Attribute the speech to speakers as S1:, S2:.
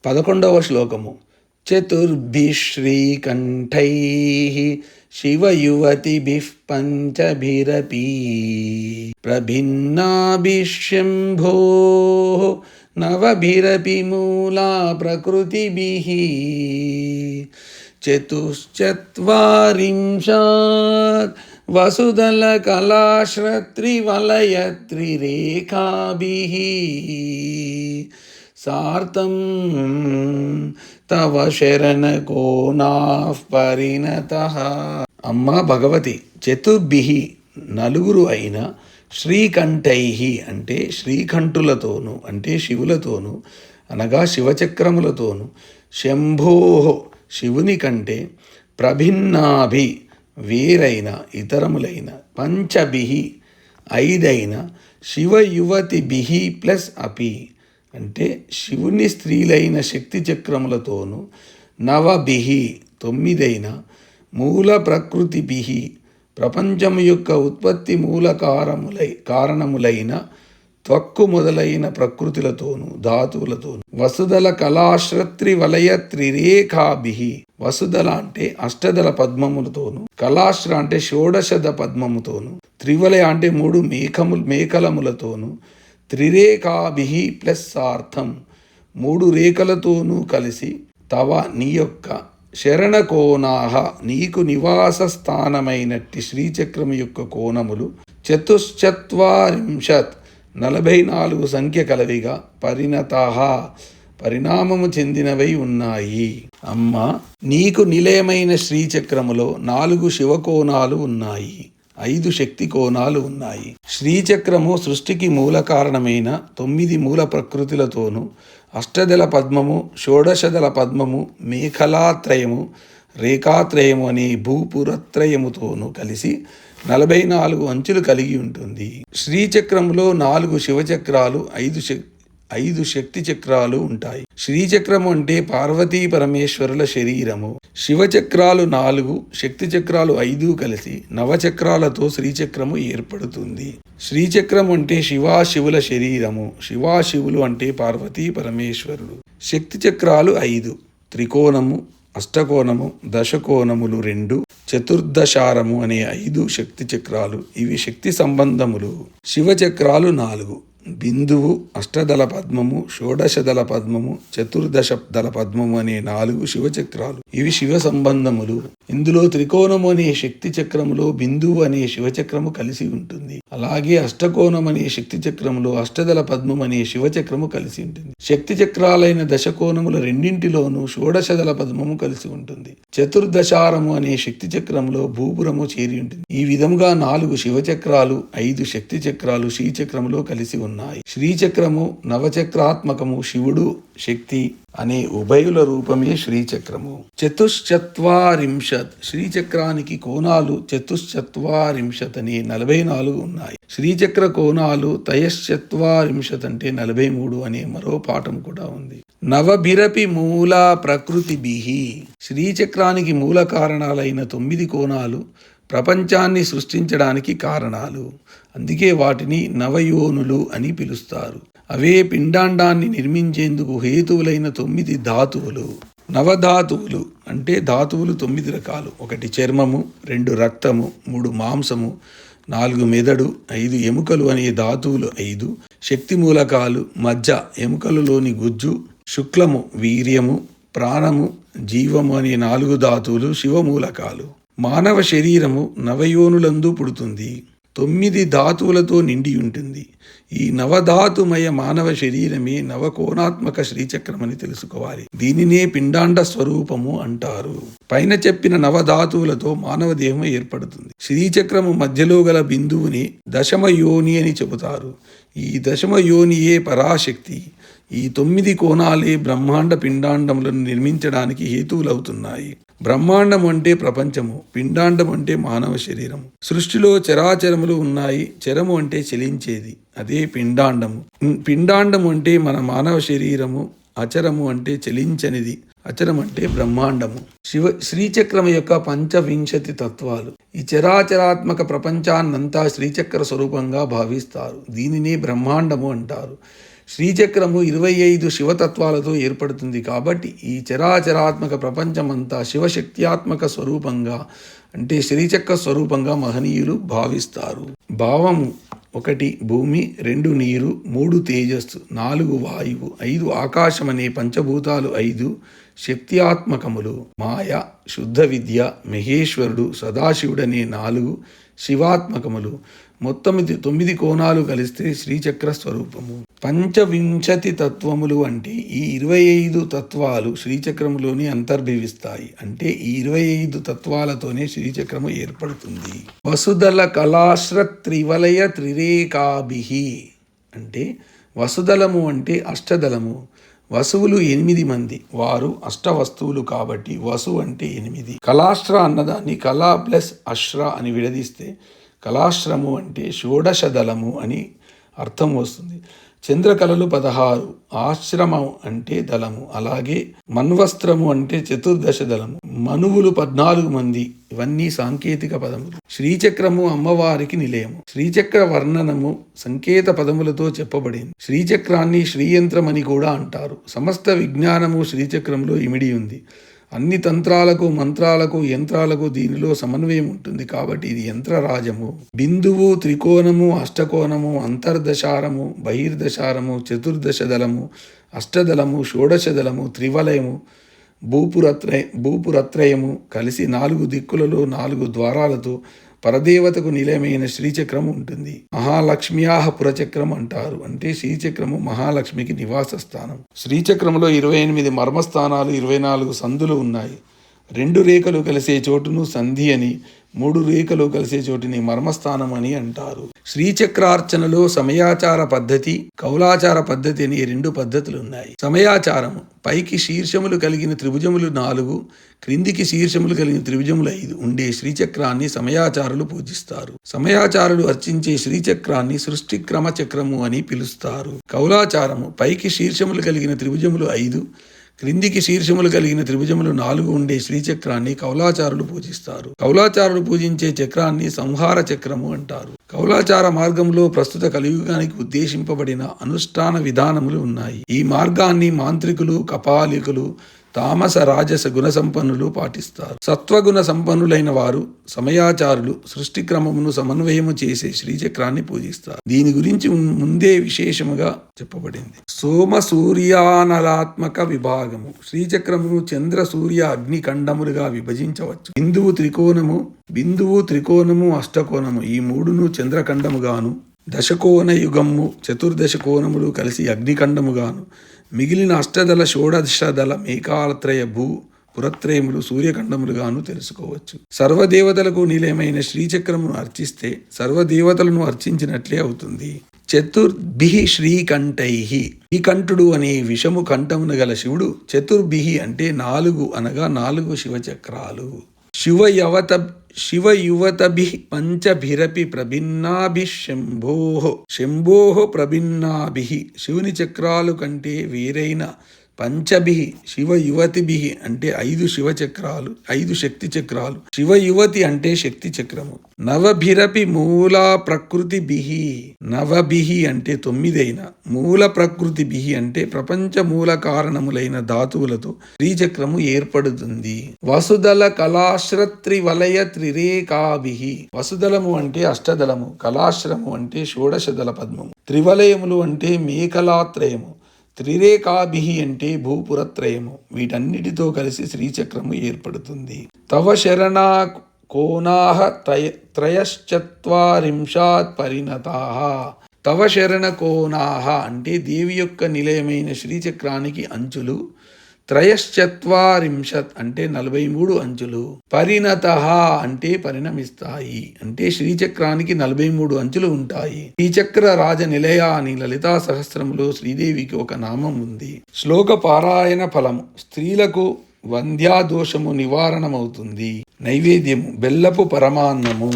S1: 11వ శ్లోకము. చతుర్భిః శ్రీకంఠైః శివయువతిభిః పంచభిరపి ప్రభిన్నాభిః శంభోః నవభిరపి మూలా ప్రకృతిభిః చతుశ్చత్వారింశాత్ వసుదల కళాశ్రత్రివలయత్రిరేఖాభిః సార్తం తవ శరణకోనాః పరిణతః. అమ్మ భగవతి, చతుర్భిః నలుగురు అయిన శ్రీకంఠైః అంటే శ్రీకంఠులతోనూ అంటే శివులతోనూ అనగా శివచక్రములతోనూ శంభోః శివుని కంటే ప్రభిన్నాభి వేరైన ఇతరములైన పంచభిః ఐదైన శివయువతిభిః ప్లస్ అపి అంటే శివుని స్త్రీలైన శక్తి చక్రములతోనూ నవభిః తొమ్మిదైన మూల ప్రకృతిభిః ప్రపంచము యొక్క ఉత్పత్తి మూల కారణములైన త్వక్కు మొదలైన ప్రకృతులతోనూ ధాతువులతోనూ వసుదల కళాశ్రత్రి వలయ త్రిరేఖాభిః వసుదల అంటే అష్టదళ పద్మములతోనూ కళాశ్ర అంటే షోడశద పద్మముతోనూ త్రివలయ అంటే 3 మేకలములతోనూ త్రిరేఖాభిః ప్లస్ సార్థం 3 రేఖలతోనూ కలిసి తవ నీ యొక్క శరణకోనాః నీకు నివాస స్థానమైనట్టి శ్రీచక్రము యొక్క కోణములు చతుశ్చత్వారింశత్ 44 సంఖ్య కలవిగా పరిణతః పరిణామము చెందినవై ఉన్నాయి. అమ్మ, నీకు నిలయమైన శ్రీచక్రములో 4 శివకోణాలు ఉన్నాయి, 5 శక్తి కోణాలు ఉన్నాయి. శ్రీచక్రము సృష్టికి మూల కారణమైన 9 మూల ప్రకృతులతోనూ అష్టదళ పద్మము షోడశదళ పద్మము మేఖలాత్రయము రేఖాత్రయము అనే భూపురత్రయముతోనూ కలిసి 44 అంచులు కలిగి ఉంటుంది. శ్రీచక్రములో 4 శివచక్రాలు 5 శక్తి చక్రాలు ఉంటాయి. శ్రీచక్రము అంటే పార్వతీ పరమేశ్వరుల శరీరము. శివచక్రాలు 4 శక్తి చక్రాలు 5 కలిసి నవచక్రాలతో శ్రీచక్రము ఏర్పడుతుంది. శ్రీచక్రం అంటే శివాశివుల శరీరము. శివాశివులు అంటే పార్వతీ పరమేశ్వరుడు. శక్తి చక్రాలు 5 త్రికోణము అష్టకోణము దశకోణములు 2 చతుర్దశారము అనే 5 శక్తి చక్రాలు. ఇవి శక్తి సంబంధములు. శివచక్రాలు 4 బిందువు అష్టదళ పద్మము షోడశదళ పద్మము చతుర్దశ దళ పద్మము అనే 4 శివచక్రాలు. ఇవి శివ సంబంధములు. ఇందులో త్రికోణము అనే శక్తి చక్రములో బిందువు అనే శివచక్రము కలిసి ఉంటుంది. అలాగే అష్టకోణం అనే శక్తి చక్రములో అష్టదళ పద్మం అనే శివచక్రము కలిసి ఉంటుంది. శక్తి చక్రాలైన దశకోణముల రెండింటిలోనూ షోడశదళ పద్మము కలిసి ఉంటుంది. చతుర్దశారము అనే శక్తి చక్రములో భూపురము చేరి ఉంటుంది. ఈ విధముగా 4 శివచక్రాలు 5 శక్తి చక్రాలు శ్రీచక్రములో కలిసి ఉన్నాయి. శ్రీచక్రము నవచక్రాత్మకము శివుడు శక్తి అనే ఉభయుల రూపమే శ్రీచక్రము. చతుశ్చత్వారింశత్ శ్రీచక్రానికి కోణాలు చతుశ్చత్వారింశత్ అనే 44 ఉన్నాయి. శ్రీచక్ర కోణాలు తయశ్చత్వారింశత్ అంటే 43 అనే మరో పాఠం కూడా ఉంది. నవభిరపి మూల ప్రకృతిభిః శ్రీచక్రానికి మూల కారణాలైన 9 కోణాలు ప్రపంచాన్ని సృష్టించడానికి కారణాలు. అందుకే వాటిని నవయోనులు అని పిలుస్తారు. అవే పిండాండాన్ని నిర్మించేందుకు హేతువులైన 9 ధాతువులు. నవధాతువులు అంటే ధాతువులు 9 రకాలు. 1 చర్మము, 2 రక్తము, 3 మాంసము, 4 మెదడు, 5 ఎముకలు అనే ధాతువులు 5. శక్తి మూలకాలు మజ్జ ఎముకలలోని గుజ్జు, శుక్లము వీర్యము, ప్రాణము జీవము అనే 4 ధాతువులు శివమూలకాలు. మానవ శరీరము నవయోనులందు పుడుతుంది. 9 ధాతువులతో నిండి ఉంటుంది. ఈ నవధాతుమయ మానవ శరీరమే నవకోణాత్మక శ్రీచక్రమని తెలుసుకోవాలి. దీనినే పిండాండ స్వరూపము అంటారు. పైన చెప్పిన నవధాతువులతో మానవ దేహం ఏర్పడుతుంది. శ్రీచక్రము మధ్యలో గల బిందువుని దశమ యోని అని చెబుతారు. ఈ దశమ యోనియే పరాశక్తి. ఈ 9 కోణాలే బ్రహ్మాండ పిండాండములను నిర్మించడానికి హేతువులవుతున్నాయి. బ్రహ్మాండం అంటే ప్రపంచము, పిండాండం అంటే మానవ శరీరము. సృష్టిలో చరాచరములు ఉన్నాయి. చరము అంటే చలించేది, అదే పిండాండము. పిండాండము అంటే మన మానవ శరీరము, అచరము అంటే చలించనిది, అచరం అంటే బ్రహ్మాండము. శ్రీచక్రం యొక్క 25 తత్వాలు. ఈ చరాచరాత్మక ప్రపంచాన్నంతా శ్రీచక్ర స్వరూపంగా భావిస్తారు. దీనినే బ్రహ్మాండము అంటారు. శ్రీచక్రము 25 శివతత్వాలతో ఏర్పడుతుంది కాబట్టి ఈ చరాచరాత్మక ప్రపంచమంతా శివశక్త్యాత్మక స్వరూపంగా అంటే శ్రీచక్ర స్వరూపంగా మహనీయులు భావిస్తారు. భావము 1 భూమి, 2 నీరు, 3 తేజస్సు, 4 వాయువు, 5 ఆకాశం అనే పంచభూతాలు, 5 శక్త్యాత్మకములు, మాయ, శుద్ధ విద్య, మహేశ్వరుడు, సదాశివుడనే 4 శివాత్మకములు, మొత్తం 9 కోణాలు కలిస్తే శ్రీచక్ర స్వరూపము. 25 తత్వములు అంటే ఈ 25 తత్వాలు శ్రీచక్రములోని అంతర్భవిస్తాయి. అంటే ఈ 25 తత్వాలతోనే శ్రీచక్రము ఏర్పడుతుంది. వసుదల కళాశ్ర త్రివలయ త్రిరేకాభిహి అంటే వసుదలము అంటే అష్టదళము. వసువులు 8 మంది, వారు అష్టవస్తువులు కాబట్టి వసు అంటే 8. కళాశ్ర అన్నదాన్ని కళా ప్లస్ అశ్ర అని విడదీస్తే కళాశ్రము అంటే షోడశ దళము అని అర్థం వస్తుంది. చంద్రకళలు 16, ఆశ్రమం అంటే దళము. అలాగే మన్వస్త్రము అంటే 14 దళము, మనువులు 14 మంది. ఇవన్నీ సాంకేతిక పదములు. శ్రీచక్రము అమ్మవారికి నిలయము. శ్రీచక్ర వర్ణనము సంకేత పదములతో చెప్పబడింది. శ్రీచక్రాన్ని శ్రీయంత్రం అని కూడా అంటారు. సమస్త విజ్ఞానము శ్రీచక్రంలో ఇమిడి ఉంది. అన్ని తంత్రాలకు, మంత్రాలకు, యంత్రాలకు దీనిలో సమన్వయం ఉంటుంది కాబట్టి ఇది యంత్రరాజము. బిందువు, త్రికోణము, అష్టకోణము, అంతర్దశారము, బహిర్దశారము, చతుర్దశ దళము, అష్టదళము, షోడశ దళము, త్రివలయము, భూపురత్రయము కలిసి 4 దిక్కులలో 4 ద్వారాలతో పరదేవతకు నిలయమైన శ్రీచక్రము ఉంటుంది. మహాలక్ష్మ్యాహ పురచక్రం అంటారు. అంటే శ్రీచక్రము మహాలక్ష్మికి నివాస స్థానం. శ్రీచక్రములో 28 మర్మస్థానాలు, 24 సందులు ఉన్నాయి. 2 రేఖలు కలిసే చోటును సంధి అని, 3 రేఖలు కలిసే చోటుని మర్మస్థానం అని అంటారు. శ్రీచక్రార్చనలో సమయాచార పద్ధతి, కౌలాచార పద్ధతి అని 2 పద్ధతులు ఉన్నాయి. సమయాచారము పైకి శీర్షములు కలిగిన త్రిభుజములు 4, క్రిందికి శీర్షములు కలిగిన త్రిభుజములు 5 ఉండే శ్రీచక్రాన్ని సమయాచారులు పూజిస్తారు. సమయాచారులు అర్చించే శ్రీచక్రాన్ని సృష్టిక్రమ చక్రము అని పిలుస్తారు. కౌలాచారము పైకి శీర్షములు కలిగిన త్రిభుజములు 5, క్రిందికి శీర్షములు కలిగిన త్రిభుజములు 4 ఉండే శ్రీచక్రాన్ని కౌలాచారులు పూజిస్తారు. కౌలాచారులు పూజించే చక్రాన్ని సంహార చక్రము అంటారు. కౌలాచార మార్గంలో ప్రస్తుత కలియుగానికి ఉద్దేశింపబడిన అనుష్ఠాన విధానములు ఉన్నాయి. ఈ మార్గాన్ని మాంత్రికులు, కపాలికులు, తామస రాజస గుణ సంపన్నులు పాటిస్తారు. సత్వగుణ సంపన్నులైన వారు సమయాచారులు సృష్టి క్రమమును సమన్వయము చేసే శ్రీచక్రాన్ని పూజిస్తారు. దీని గురించి ముందే విశేషముగా చెప్పబడింది. సోమ సూర్యానలాత్మక విభాగము. శ్రీచక్రమును చంద్ర సూర్య అగ్ని ఖండములుగా విభజించవచ్చు. బిందువు త్రికోణము అష్టకోణము ఈ 3ను చంద్రఖండముగాను, దశకోణ యుగము 14 కోణములు కలిసి అగ్నిఖండముగాను, మిగిలిన అష్టదళ షోడశదళ మేకాలత్రయ పురత్రయములు సూర్యఖండములుగాను తెలుసుకోవచ్చు. సర్వదేవతలకు నిలయమైన శ్రీచక్రమును అర్చిస్తే సర్వదేవతలను అర్చించినట్లే అవుతుంది. చతుర్భిః శ్రీకంఠైః. ఈ కంఠుడు అనే విషము కంఠమున గల శివుడు. చతుర్భిః అంటే 4 అనగా 4 శివచక్రాలు. శివయువతభిః పంచభిరపి ప్రభిన్నాభిః శంభోః ప్రభిన్నాభిః. శివుని చక్రాలు కంటే వేరైన పంచభిః శివయువతిభిః అంటే 5 శివచక్రాలు, 5 శక్తి చక్రాలు. శివయువతి అంటే శక్తి చక్రము. నవభిరపి మూల ప్రకృతిభిః. నవభిః అంటే 9 అయిన, మూల ప్రకృతిభిః అంటే ప్రపంచ మూల కారణములైన ధాతువులతో శ్రీచక్రము ఏర్పడుతుంది. వసుదల కళాశ్రత్రి వలయ త్రిరేకాభిః. వసుదలము అంటే అష్టదళము, కళాశ్రము అంటే షోడశదళ పద్మము, త్రివలయములు అంటే మేకలాత్రయము, త్రిరేకాభిః అంటే భూపురత్రయము. వీటన్నిటితో కలిసి శ్రీచక్రము ఏర్పడుతుంది. తవ శరణా కోణాః త్రయశ్చత్వారింశాత్ పరిణతాః. తవ శరణ కోణాః అంటే దేవి యొక్క నిలయమైన శ్రీచక్రానికి అంచులు. త్రయశ్చత్వారింశత్ అంటే 43 అంచులు. పరిణతః అంటే పరిణమిస్తాయి. అంటే శ్రీచక్రానికి 43 అంచులు ఉంటాయి. శ్రీచక్ర రాజ నిలయ అని లలితా సహస్రములో శ్రీదేవికి ఒక నామం ఉంది. శ్లోక పారాయణ ఫలము. స్త్రీలకు వంధ్యాదోషము నివారణమవుతుంది. నైవేద్యము బెల్లపు పరమాన్నము.